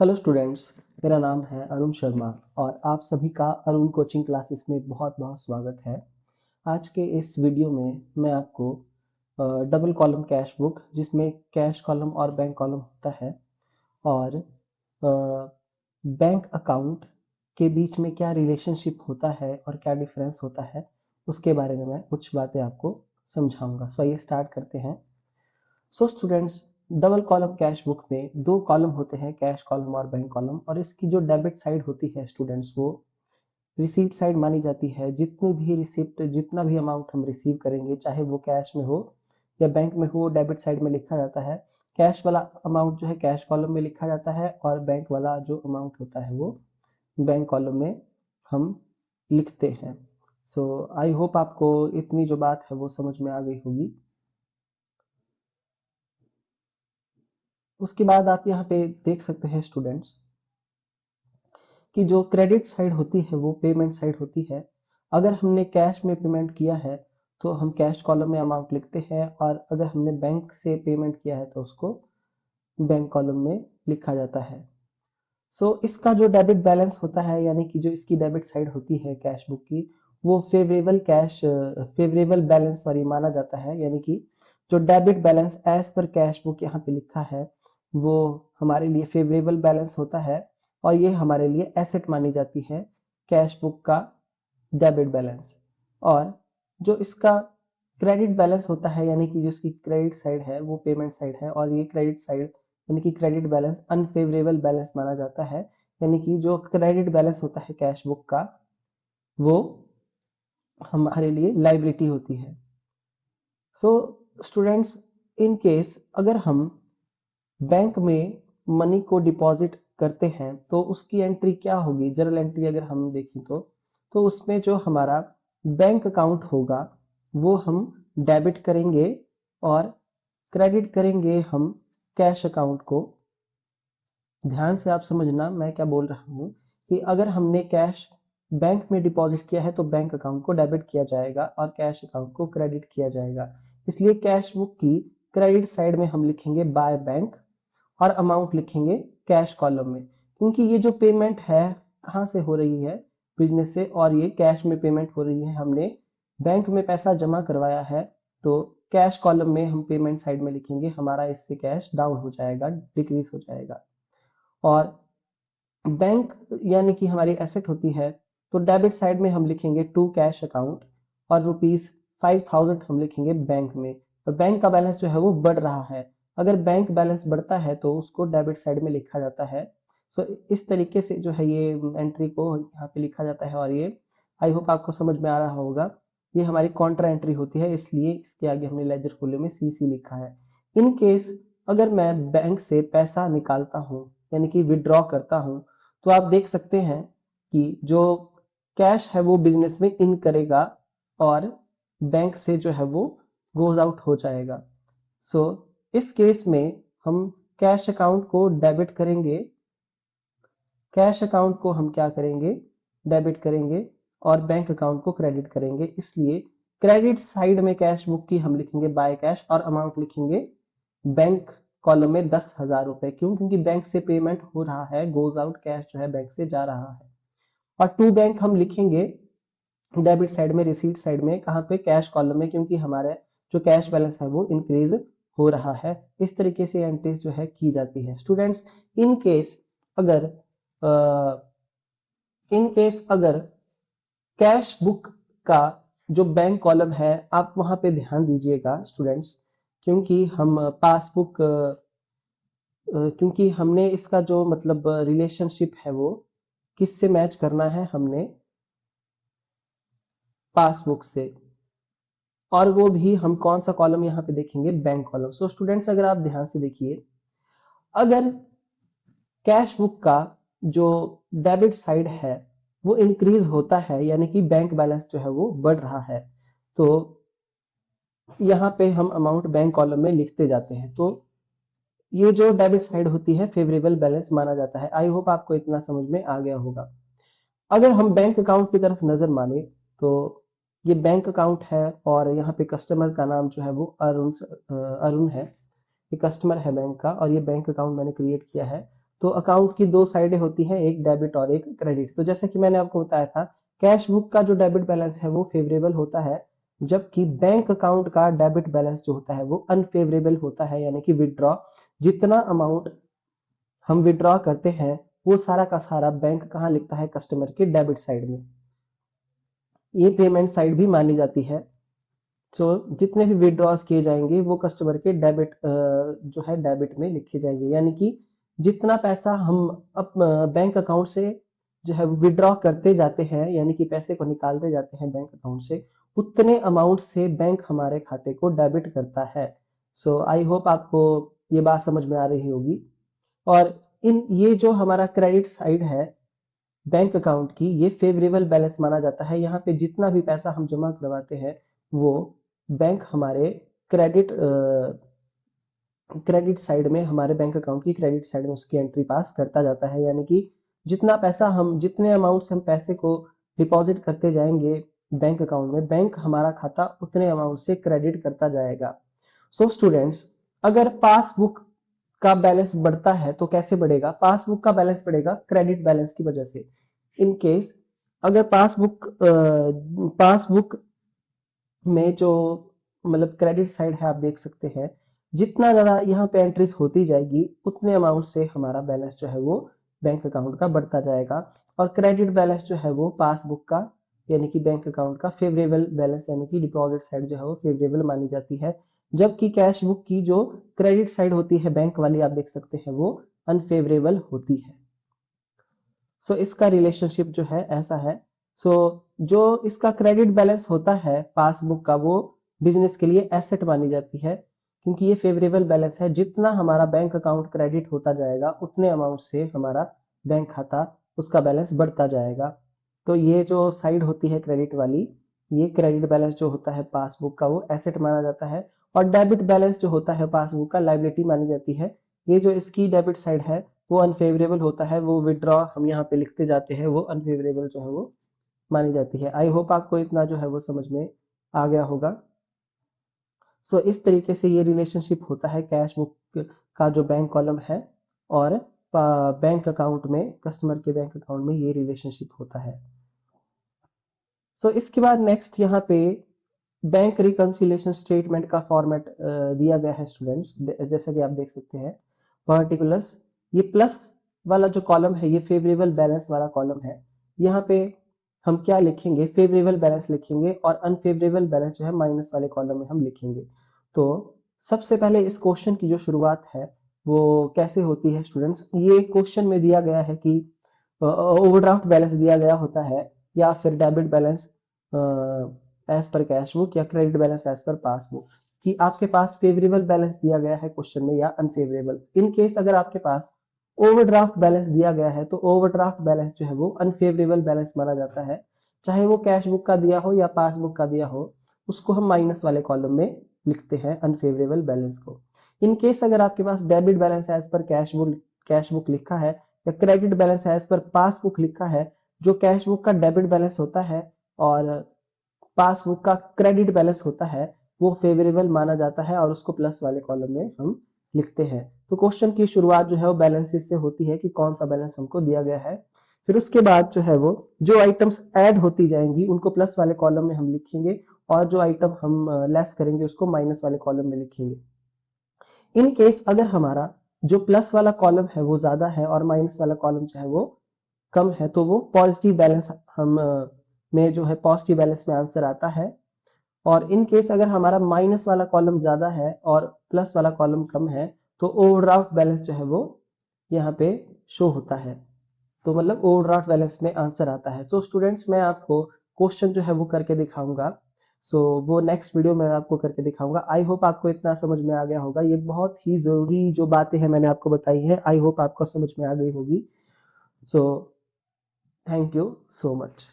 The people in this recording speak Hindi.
हेलो स्टूडेंट्स, मेरा नाम है अरुण शर्मा और आप सभी का अरुण कोचिंग क्लासेस में बहुत बहुत स्वागत है। आज के इस वीडियो में मैं आपको डबल कॉलम कैश बुक, जिसमें कैश कॉलम और बैंक कॉलम होता है, और बैंक अकाउंट के बीच में क्या रिलेशनशिप होता है और क्या डिफरेंस होता है, उसके बारे में मैं कुछ बातें आपको समझाऊंगा। सो आइए स्टार्ट करते हैं। So students, double column cash book में दो कॉलम होते हैं, कैश कॉलम और बैंक कॉलम, और इसकी जो डेबिट साइड होती है स्टूडेंट्स, वो रिसीप्ट साइड मानी जाती है। जितनी भी रिसिप्ट, जितना भी अमाउंट हम रिसीव करेंगे, चाहे वो कैश में हो या बैंक में हो, डेबिट साइड में लिखा जाता है। कैश वाला अमाउंट जो है कैश कॉलम में लिखा जाता है, और बैंक वाला जो अमाउंट होता है वो बैंक कॉलम में हम लिखते हैं। सो आई होप आपको इतनी जो बात है वो समझ में आ गई होगी। उसके बाद आप यहाँ पे देख सकते हैं स्टूडेंट्स कि जो क्रेडिट साइड होती है वो पेमेंट साइड होती है। अगर हमने कैश में पेमेंट किया है तो हम कैश कॉलम में अमाउंट लिखते हैं, और अगर हमने बैंक से पेमेंट किया है तो उसको बैंक कॉलम में लिखा जाता है। इसका जो डेबिट बैलेंस होता है, यानी कि जो इसकी डेबिट साइड होती है कैश बुक की, वो फेवरेबल बैलेंस सॉरी माना जाता है। यानी कि जो डेबिट बैलेंस एज पर कैश बुक यहाँ पे लिखा है वो हमारे लिए फेवरेबल बैलेंस होता है, और ये हमारे लिए एसेट मानी जाती है कैश बुक का डेबिट बैलेंस। और जो इसका क्रेडिट बैलेंस होता है, यानी कि जो इसकी क्रेडिट साइड है वो पेमेंट साइड है, और ये क्रेडिट साइड यानी कि क्रेडिट बैलेंस अनफेवरेबल बैलेंस माना जाता है। यानी कि जो क्रेडिट बैलेंस होता है कैश बुक का, वो हमारे लिए लाइबिलिटी होती है। सो स्टूडेंट्स, इन केस अगर हम बैंक में मनी को डिपॉजिट करते हैं तो उसकी एंट्री क्या होगी, जर्नल एंट्री अगर हम देखें तो उसमें जो हमारा बैंक अकाउंट होगा वो हम डेबिट करेंगे, और क्रेडिट करेंगे हम कैश अकाउंट को। ध्यान से आप समझना मैं क्या बोल रहा हूँ, कि अगर हमने कैश बैंक में डिपॉजिट किया है तो बैंक अकाउंट को डेबिट किया जाएगा और कैश अकाउंट को क्रेडिट किया जाएगा। इसलिए कैश बुक की क्रेडिट साइड में हम लिखेंगे बाय बैंक, और अमाउंट लिखेंगे कैश कॉलम में, क्योंकि ये जो पेमेंट है कहाँ से हो रही है, बिजनेस से, और ये कैश में पेमेंट हो रही है। हमने बैंक में पैसा जमा करवाया है, तो कैश कॉलम में हम पेमेंट साइड में लिखेंगे, हमारा इससे कैश डाउन हो जाएगा, डिक्रीज हो जाएगा। और बैंक यानी कि हमारी एसेट होती है, तो डेबिट साइड में हम लिखेंगे टू कैश अकाउंट, और ₹5000 हम लिखेंगे बैंक में। और बैंक का बैलेंस जो है वो बढ़ रहा है। अगर बैंक बैलेंस बढ़ता है तो उसको डेबिट साइड में लिखा जाता है। इस तरीके से जो है ये एंट्री को यहाँ पे लिखा जाता है, और ये आई होप आपको समझ में आ रहा होगा। ये हमारी कॉन्ट्रा एंट्री होती है, इसलिए इसके आगे हमने लेजर फोलियो में सीसी लिखा है। इन केस अगर मैं बैंक से पैसा निकालता हूँ, यानी कि विड्रॉ करता हूँ, तो आप देख सकते हैं कि जो कैश है वो बिजनेस में इन करेगा, और बैंक से जो है वो गोज आउट हो जाएगा। सो इस केस में हम कैश अकाउंट को डेबिट करेंगे, कैश अकाउंट को हम क्या करेंगे, डेबिट करेंगे, और बैंक अकाउंट को क्रेडिट करेंगे। इसलिए क्रेडिट साइड में कैश बुक की हम लिखेंगे बाय कैश, और अमाउंट लिखेंगे बैंक कॉलम में ₹10,000। क्यों? क्योंकि बैंक से पेमेंट हो रहा है, गोज आउट, कैश जो है बैंक से जा रहा है। और टू बैंक हम लिखेंगे डेबिट साइड में, रिसीट साइड में, कहाँ पे, कैश कॉलम में, क्योंकि हमारे जो कैश बैलेंस है वो इंक्रीज हो रहा है। इस तरीके से एंट्रीज जो है की जाती है। स्टूडेंट्स, इन केस अगर कैश बुक का जो बैंक कॉलम है, आप वहां पे ध्यान दीजिएगा स्टूडेंट्स, क्योंकि हम पासबुक क्योंकि हमने इसका जो मतलब रिलेशनशिप है वो किससे मैच करना है, हमने पासबुक से। और वो भी हम कौन सा कॉलम यहाँ पे देखेंगे, बैंक कॉलम। स्टूडेंट्स, अगर आप ध्यान से देखिए, अगर कैश बुक का जो डेबिट साइड है वो इंक्रीज होता है, यानी कि बैंक बैलेंस जो है वो बढ़ रहा है, तो यहाँ पे हम अमाउंट बैंक कॉलम में लिखते जाते हैं। तो ये जो डेबिट साइड होती है फेवरेबल बैलेंस माना जाता है। आई होप आपको इतना समझ में आ गया होगा। अगर हम बैंक अकाउंट की तरफ नजर माने तो ये बैंक अकाउंट है, और यहाँ पे कस्टमर का नाम जो है वो अरुण है। ये कस्टमर है बैंक का, और ये बैंक अकाउंट मैंने क्रिएट किया है। तो अकाउंट की दो साइडें होती हैं, एक डेबिट और एक क्रेडिट। तो जैसे कि मैंने आपको बताया था, कैश बुक का जो डेबिट बैलेंस है वो फेवरेबल होता है, जबकि बैंक अकाउंट का डेबिट बैलेंस जो होता है वो अनफेवरेबल होता है, यानी कि विड्रॉ, जितना अमाउंट हम विड्रॉ करते हैं वो सारा का सारा बैंक कहाँ लिखता है, कस्टमर के डेबिट साइड में। ये पेमेंट साइड भी मानी जाती है। तो जितने भी विड्रॉज किए जाएंगे वो कस्टमर के डेबिट जो है डेबिट में लिखे जाएंगे, यानी कि जितना पैसा हम बैंक अकाउंट से जो है विड्रॉ करते जाते हैं, यानी कि पैसे को निकालते जाते हैं बैंक अकाउंट से, उतने अमाउंट से बैंक हमारे खाते को डेबिट करता है। सो आई होप आपको ये बात समझ में आ रही होगी। और ये जो हमारा क्रेडिट साइड है बैंक अकाउंट की, ये फेवरेबल बैलेंस माना जाता है। यहाँ पे जितना भी पैसा हम जमा करवाते हैं वो बैंक हमारे क्रेडिट क्रेडिट साइड में, हमारे बैंक अकाउंट की क्रेडिट साइड में उसकी एंट्री पास करता जाता है, यानी कि जितना पैसा हम, जितने अमाउंट से हम पैसे को डिपॉजिट करते जाएंगे बैंक अकाउंट में, बैंक हमारा खाता उतने अमाउंट से क्रेडिट करता जाएगा। सो स्टूडेंट्स, अगर पासबुक का बैलेंस बढ़ता है तो कैसे बढ़ेगा? पासबुक का बैलेंस बढ़ेगा क्रेडिट बैलेंस की वजह से। इन केस अगर पासबुक में जो मतलब क्रेडिट साइड है, आप देख सकते हैं जितना ज्यादा यहाँ पे एंट्रीज होती जाएगी उतने अमाउंट से हमारा बैलेंस जो है वो बैंक अकाउंट का बढ़ता जाएगा। और क्रेडिट बैलेंस जो है वो पासबुक का यानी कि बैंक अकाउंट का फेवरेबल बैलेंस, यानी कि डिपॉजिट साइड जो है वो फेवरेबल मानी जाती है, जबकि कैश बुक की जो क्रेडिट साइड होती है बैंक वाली, आप देख सकते हैं वो अनफेवरेबल होती है। सो इसका रिलेशनशिप जो है ऐसा है। सो जो इसका क्रेडिट बैलेंस होता है पासबुक का, वो बिजनेस के लिए एसेट मानी जाती है, क्योंकि ये फेवरेबल बैलेंस है। जितना हमारा बैंक अकाउंट क्रेडिट होता जाएगा उतने अमाउंट से हमारा बैंक खाता, उसका बैलेंस बढ़ता जाएगा। तो ये जो साइड होती है क्रेडिट वाली, ये क्रेडिट बैलेंस जो होता है पासबुक का वो एसेट माना जाता है, और डेबिट बैलेंस जो होता है पासबुक का लायबिलिटी मानी जाती है। ये जो इसकी डेबिट साइड है वो अनफेवरेबल होता है, वो विड्रॉ हम यहाँ पे लिखते जाते हैं, वो अनफेवरेबल जो है वो मानी जाती है। आई होप आपको इतना जो है वो समझ में आ गया होगा। सो इस तरीके से ये रिलेशनशिप होता है कैश बुक का जो बैंक कॉलम है और बैंक अकाउंट में, कस्टमर के बैंक अकाउंट में ये रिलेशनशिप होता है। सो इसके बाद नेक्स्ट यहाँ पे बैंक रिकंसिलिएशन स्टेटमेंट का फॉर्मेट दिया गया है स्टूडेंट्स, जैसा कि आप देख सकते हैं पर्टिकुलर्स। ये प्लस वाला जो कॉलम है ये फेवरेबल बैलेंस वाला कॉलम है। यहाँ पे हम क्या लिखेंगे? फेवरेबल बैलेंस लिखेंगे, और अनफेवरेबल बैलेंस जो है माइनस वाले कॉलम में हम लिखेंगे। तो सबसे पहले इस क्वेश्चन की जो शुरुआत है वो कैसे होती है स्टूडेंट्स? ये क्वेश्चन में दिया गया है कि ओवरड्राफ्ट बैलेंस दिया गया होता है, या फिर डेबिट बैलेंस एज पर कैश बुक, या credit balance as per passbook, कि आपके पास फेवरेबल बैलेंस दिया गया है क्वेश्चन में या अनफेवरेबल। इन केस अगर आपके पास ओवरड्राफ्ट बैलेंस दिया गया है तो ओवरड्राफ्ट बैलेंस जो है वो अनफेवरेबल बैलेंस माना जाता है, चाहे वो कैश बुक का दिया हो या पासबुक का दिया हो, उसको हम माइनस वाले कॉलम में लिखते हैं अनफेवरेबल बैलेंस को। इन केस अगर आपके पास डेबिट बैलेंस एज पर कैश बुक लिखा है, या credit balance as per passbook लिखा है, जो कैश बुक का डेबिट बैलेंस होता है और पासबुक का क्रेडिट बैलेंस होता है, वो फेवरेबल माना जाता है और उसको प्लस वाले कॉलम में हम लिखते हैं। तो क्वेश्चन की शुरुआत जो है वो बैलेंसेस से होती है कि कौन सा बैलेंस हमको दिया गया है। फिर उसके बाद जो है वो जो आइटम्स ऐड होती जाएंगी उनको प्लस वाले कॉलम में हम लिखेंगे, और जो आइटम हम लेस करेंगे उसको माइनस वाले कॉलम में लिखेंगे। इन केस अगर हमारा जो प्लस वाला कॉलम है वो ज्यादा है और माइनस वाला कॉलम जो है वो कम है, तो वो पॉजिटिव बैलेंस हम में जो है पॉजिटिव बैलेंस में आंसर आता है। और इन केस अगर हमारा माइनस वाला कॉलम ज्यादा है और प्लस वाला कॉलम कम है, तो ओवरड्राफ्ट बैलेंस जो है वो यहाँ पे शो होता है। तो मतलब ओवरड्राफ्ट बैलेंस में आंसर आता है। सो स्टूडेंट्स, मैं आपको क्वेश्चन जो है वो करके दिखाऊंगा। सो वो नेक्स्ट वीडियो में आपको करके दिखाऊंगा। आई होप आपको इतना समझ में आ गया होगा। ये बहुत ही जरूरी जो बातें हैं मैंने आपको बताई है, आई होप आपको समझ में आ गई होगी। So thank you so much.